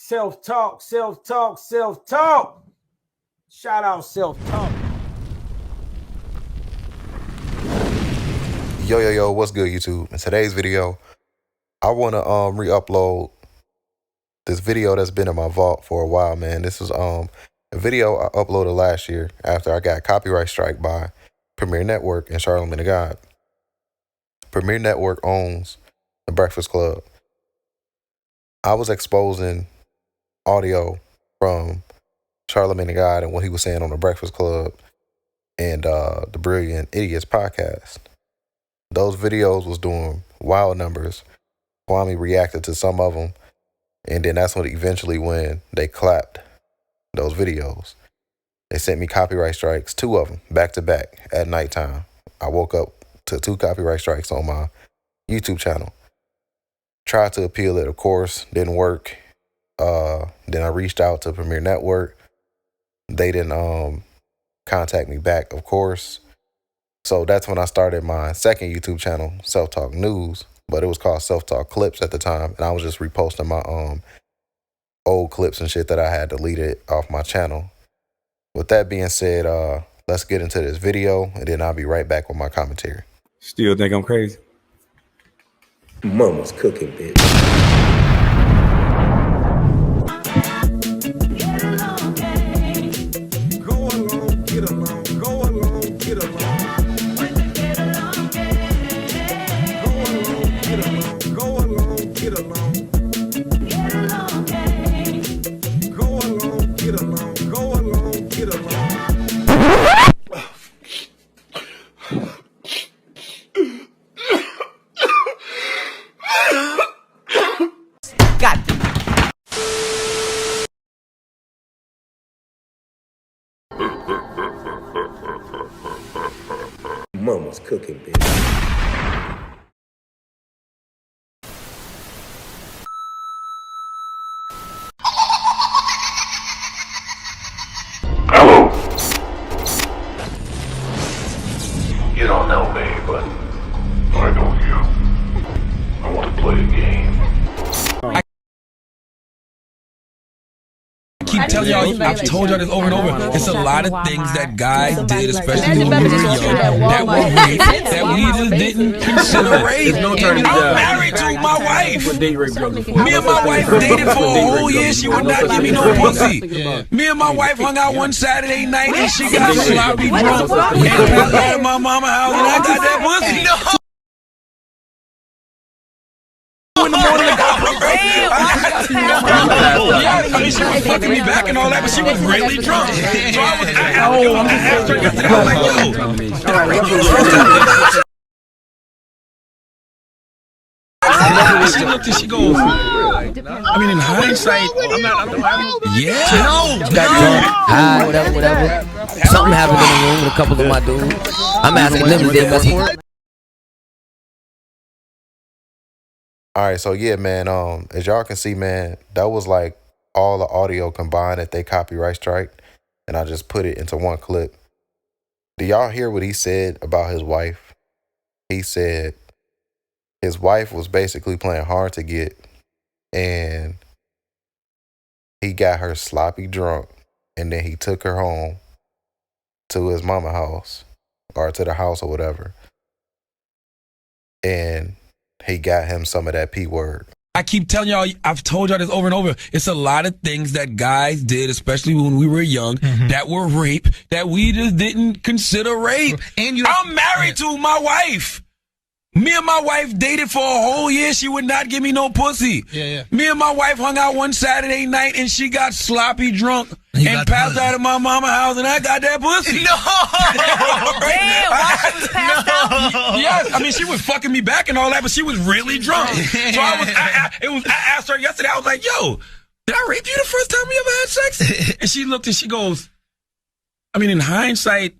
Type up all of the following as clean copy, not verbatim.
Self-talk, self-talk, self-talk. Shout out Self-talk. Yo, what's good, YouTube? In today's video, I want to re-upload this video that's been in my vault for a while, man. This is a video I uploaded last year after I got copyright strike by Premier Network and Charlamagne the God. Premier Network owns The Breakfast Club. I was exposing audio from Charlamagne the God and what he was saying on The Breakfast Club and the Brilliant Idiots podcast. Those videos was doing wild numbers. Kwame reacted to some of them, and then that's when they clapped those videos. They sent me copyright strikes, 2 of them, back to back at nighttime. I woke up to 2 copyright strikes on my YouTube channel. Tried to appeal it, of course, didn't work. Then I reached out to Premier Network. They didn't contact me back, of course. So that's when I started my second YouTube channel, Selftalknews, but it was called Selftalk Clips at the time, and I was just reposting my old clips and shit that I had deleted off my channel. With that being said, let's get into this video, and then I'll be right back with my commentary. Still think I'm crazy? Mama's cooking, bitch. Mama's cooking, bitch. Hello. You don't know me, but I know you. I want to play a game. I keep telling y'all, I've told y'all this over and over. It's a lot of things that guys did, especially when we were young, that were rape, that we just didn't consider rape. I'm married to my wife. Me and my wife dated for a whole year. She would not give me no pussy. Me and my wife hung out one Saturday night and she got sloppy drunk and passed out at my mama's house and I got that pussy. No. In the morning, I mean, she was fucking me back and all that, but she was really drunk. So I asked her yesterday, I was like, yo. She looked and she goes, I mean, in hindsight, yeah. Hi, whatever. Something happened in the room with a couple of my dudes. I'm asking them if they must for it. All right, so yeah, man, as y'all can see, man, that was like all the audio combined that they copyright strike, and I just put it into one clip. Do y'all hear what he said about his wife? He said his wife was basically playing hard to get, and he got her sloppy drunk, and then he took her home to his mama house, or to the house or whatever, and he got him some of that P word. I keep telling y'all, I've told y'all this over and over. It's a lot of things that guys did, especially when we were young, that were rape, that we just didn't consider rape. And I'm married to my wife. Me and my wife dated for a whole year. She would not give me no pussy. Me and my wife hung out one Saturday night and she got sloppy drunk and passed out at my mama's house and I got that pussy. No! Damn, why she was passed out? Yes, I mean, she was fucking me back and all that, but she was really drunk. So I asked her yesterday, I was like, yo, did I rape you the first time we ever had sex? And she looked and she goes, I mean, in hindsight,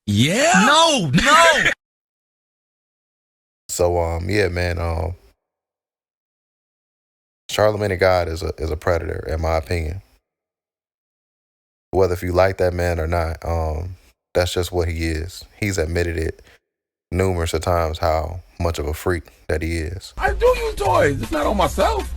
yeah. No. So yeah, man, Charlamagne the God is a predator, in my opinion. Whether if you like that man or not, that's just what he is. He's admitted it numerous of times how much of a freak that he is. I do use toys. It's not on myself.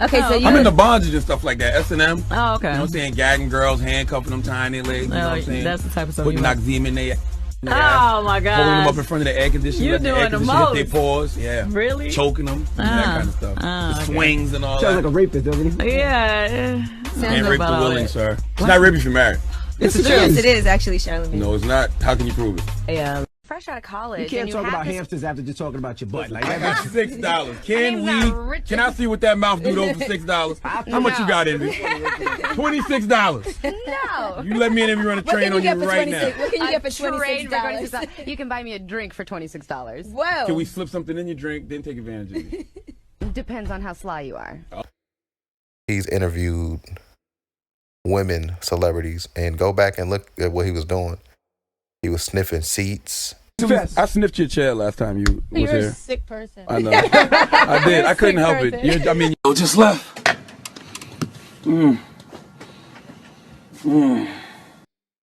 Okay, so I'm into bondage and stuff like that. S&M. Oh, okay. You know what I'm saying? Gagging girls, handcuffing them, tying their legs. You know what I'm saying? That's the type of stuff. Putting Noxzema in their Oh my God! Holding them up in front of the air conditioner. You let the air doing the conditioner hit most. their paws. Yeah. Really? Choking them. That kind of stuff. The swings and all that. Sounds like a rapist, doesn't he? Yeah. Can't rape the willing, sir. It's not rape if you're married. It's the truth. Yes, it is actually, Charlamagne. No, it's not. How can you prove it? Yeah. Fresh out of college. You can't and talk have about this- hamsters after just talking about your butt. Like I got $6. Can I see what that mouth do though for $6? How much you got in it? $26. No. You let me and run a train on you right now. What can you get for $26? You can buy me a drink for $26. Whoa. Can we slip something in your drink, then take advantage of it? Depends on how sly you are. He's interviewed women, celebrities, and go back and look at what he was doing. He was sniffing seats. I sniffed your chair last time you was You're here. a sick person. I know. I did. I couldn't help it. You just left.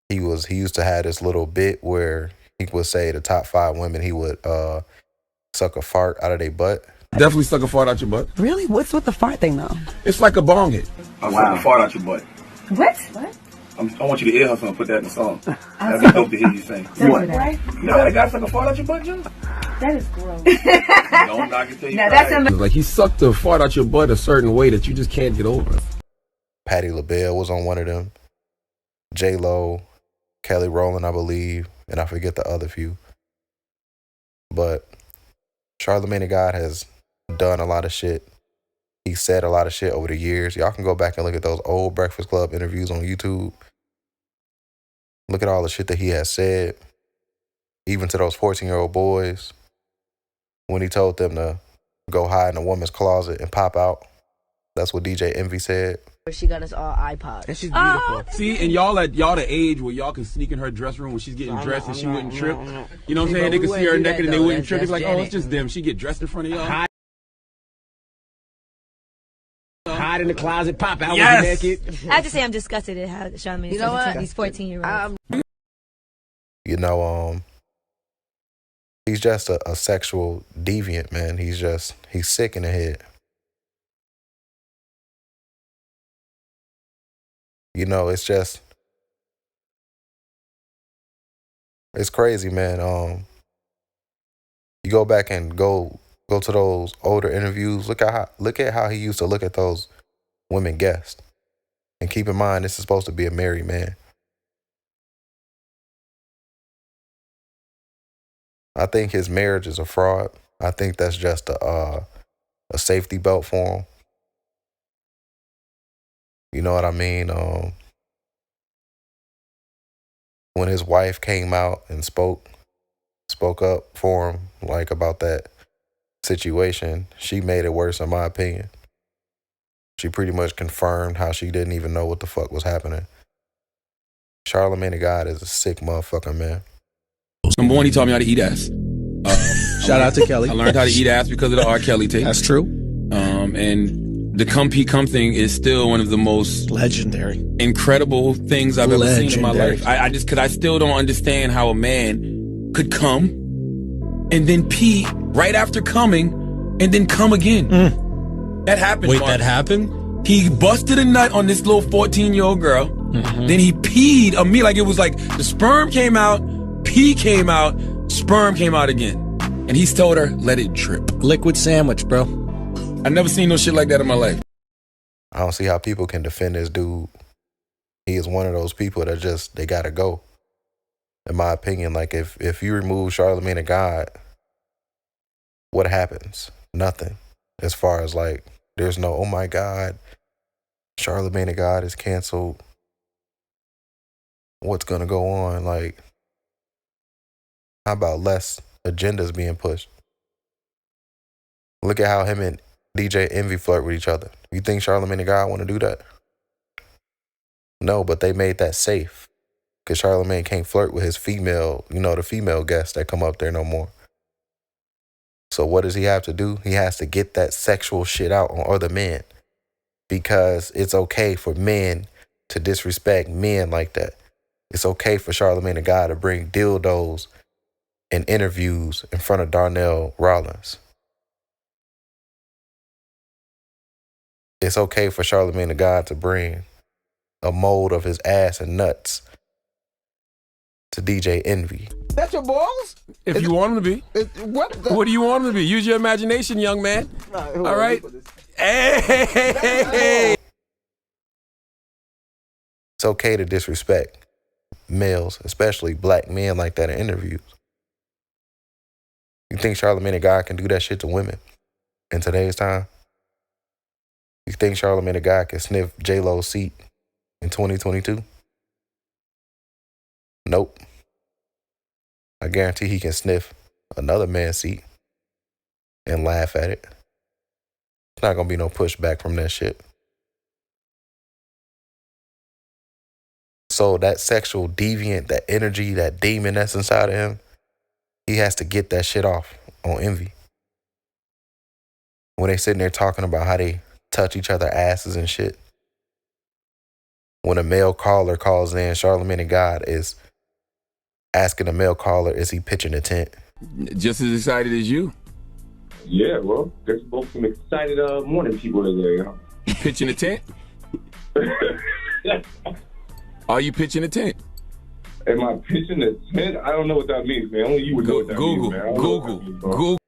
He used to have this little bit where he would say the top 5 women he would suck a fart out of their butt. Definitely suck a fart out your butt. Really? What's with the fart thing though? It's like a bong hit. I'll suck a fart out your butt. What? I want you to ear hustle and put that in the song. That'd be dope to hear you sing. What? Right? You know how a guy suck a fart out your butt, Joe? That is gross. Don't knock it till you try it. Like he sucked the fart out your butt a certain way that you just can't get over. Patti LaBelle was on one of them. J-Lo, Kelly Rowland, I believe, and I forget the other few. But Charlamagne the God has done a lot of shit. He said a lot of shit over the years. Y'all can go back and look at those old Breakfast Club interviews on YouTube. Look at all the shit that he has said, even to those 14-year-old boys, when he told them to go hide in a woman's closet and pop out. That's what DJ Envy said. She got us all iPods. That shit's beautiful. See, and y'all the age where y'all can sneak in her dressing room when she's getting dressed and she wouldn't trip. You know what I'm saying? They could see her naked and they wouldn't trip. It's like, oh, it's just them. She get dressed in front of y'all. Hide in the closet, pop out Yes. with you naked. I have to say I'm disgusted at how Charlamagne is talking to these 14-year-olds. You know, he's just a sexual deviant, man. He's sick in the head. You know, it's crazy, man. You go back and go to those older interviews. Look at how he used to look at those women guests. And keep in mind, this is supposed to be a married man. I think his marriage is a fraud. I think that's just a safety belt for him. You know what I mean? When his wife came out and spoke up for him, like about that situation, she made it worse in my opinion. She pretty much confirmed how she didn't even know what the fuck was happening. Charlamagne the God is a sick motherfucker, man. Number one, he taught me how to eat ass. Shout out to Kelly. I learned how to eat ass because of the R. Kelly tape. That's true. And the come pee come thing is still one of the most legendary, incredible things I've ever seen in my life. Because I still don't understand how a man could come and then pee right after coming and then come again. That happened. Wait, Mark. that happened? He busted a nut on this little 14-year-old girl. Then he peed on me like it was like the sperm came out, pee came out, sperm came out again. And he's told her, let it drip. Liquid sandwich, bro. I never seen no shit like that in my life. I don't see how people can defend this dude. He is one of those people that they gotta go. In my opinion, like if you remove Charlamagne the God, what happens? Nothing. As far as like, there's no, oh my God, Charlamagne the God is canceled. What's gonna go on? Like, how about less agendas being pushed? Look at how him and DJ Envy flirt with each other. You think Charlamagne the God want to do that? No, but they made that safe. Because Charlamagne can't flirt with his female, the female guests that come up there no more. So what does he have to do? He has to get that sexual shit out on other men. Because it's okay for men to disrespect men like that. It's okay for Charlamagne the God to bring dildos in interviews in front of Darnell Rollins. it's okay for Charlamagne the God to bring a mold of his ass and nuts to DJ Envy. That's your balls? If you want him to be. What do you want him to be? Use your imagination, young man. All right? Hey! It's okay to disrespect males, especially black men like that in interviews. You think Charlamagne the God can do that shit to women in today's time? You think Charlamagne the God can sniff J-Lo's seat in 2022? Nope. I guarantee he can sniff another man's seat and laugh at it. It's not gonna be no pushback from that shit. So that sexual deviant, that energy, that demon that's inside of him, he has to get that shit off on Envy. When they sitting there talking about how they touch each other asses and shit. When a male caller calls in, Charlamagne the God is asking a male caller, is he pitching a tent? Just as excited as you. Yeah, well, there's both some excited morning people in there, you know. You pitching a tent? Are you pitching a tent? Am I pitching a tent? I don't know what that means, man. Only you would know what that means, man. Google.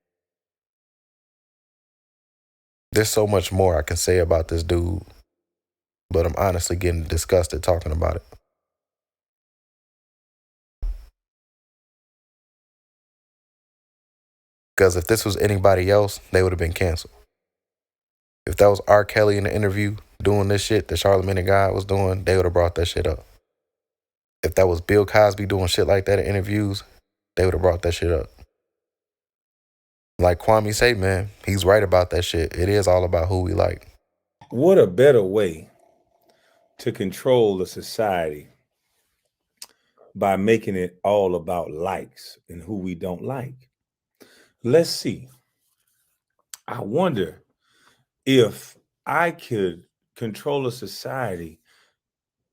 There's so much more I can say about this dude, but I'm honestly getting disgusted talking about it. Because if this was anybody else, they would have been canceled. If that was R. Kelly in the interview doing this shit that Charlamagne the God was doing, they would have brought that shit up. If that was Bill Cosby doing shit like that in interviews, they would have brought that shit up. Like Kwame say, man, he's right about that shit. It is all about who we like. What a better way to control a society by making it all about likes and who we don't like. Let's see. I wonder if I could control a society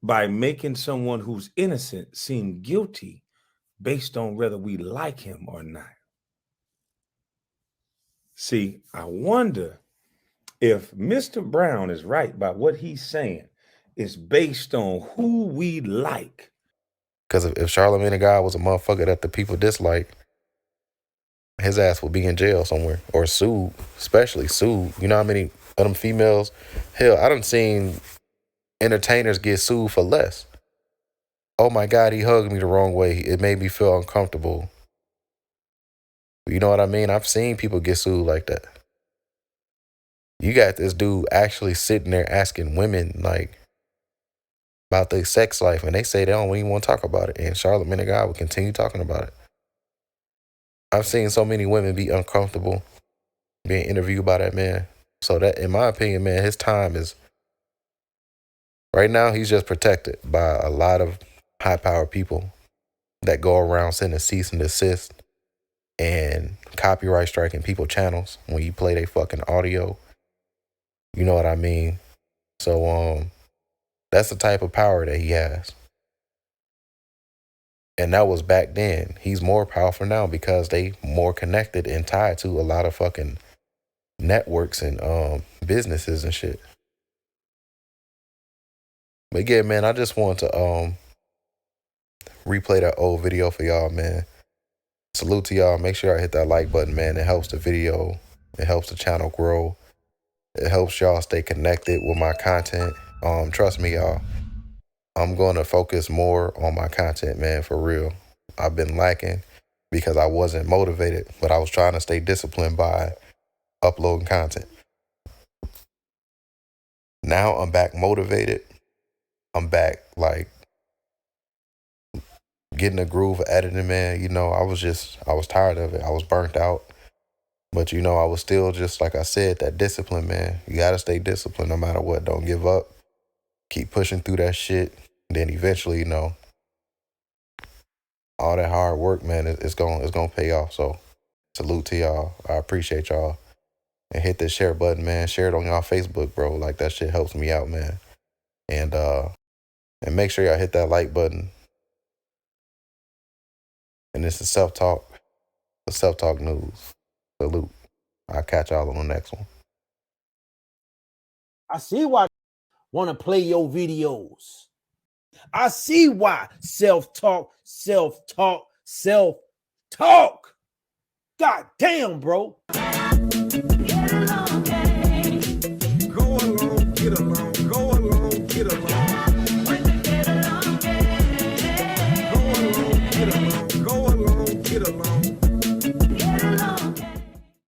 by making someone who's innocent seem guilty based on whether we like him or not. See, I wonder if Mr. Brown is right about what he's saying is based on who we like. Because if Charlamagne the God was a motherfucker that the people dislike, his ass will be in jail somewhere or sued, especially sued. You know how many of them females? Hell, I done seen entertainers get sued for less. Oh my God, he hugged me the wrong way. It made me feel uncomfortable. You know what I mean? I've seen people get sued like that. You got this dude actually sitting there asking women like about their sex life, and they say they don't even want to talk about it. And Charlamagne the God will continue talking about it. I've seen so many women be uncomfortable being interviewed by that man. So that, in my opinion, man, his time is, right now, he's just protected by a lot of high-powered people that go around sending cease and desist and copyright striking people channels when you play their fucking audio. You know what I mean? So, that's the type of power that he has. And that was back then. He's more powerful now because they more connected and tied to a lot of fucking networks and businesses and shit. But yeah, man, I just want to replay that old video for y'all, man. Salute to y'all. Make sure I hit that like button, man. It helps the video. It helps the channel grow. It helps y'all stay connected with my content. Trust me, y'all. I'm going to focus more on my content, man, for real. I've been lacking because I wasn't motivated, but I was trying to stay disciplined by uploading content. Now I'm back motivated. I'm back, like, getting a groove of editing, man. You know, I was tired of it. I was burnt out. But, you know, I was still just, like I said, that discipline, man. You got to stay disciplined no matter what. Don't give up. Keep pushing through that shit. Then eventually, you know, all that hard work, man, it's gonna pay off. So salute to y'all. I appreciate y'all. And hit that share button, man. Share it on y'all Facebook, bro. Like, that shit helps me out, man. And make sure y'all hit that like button. And this is Self-Talk, the Selftalknews. Salute. I'll catch y'all on the next one. I see why want to play your videos. I see why self-talk. God damn, bro.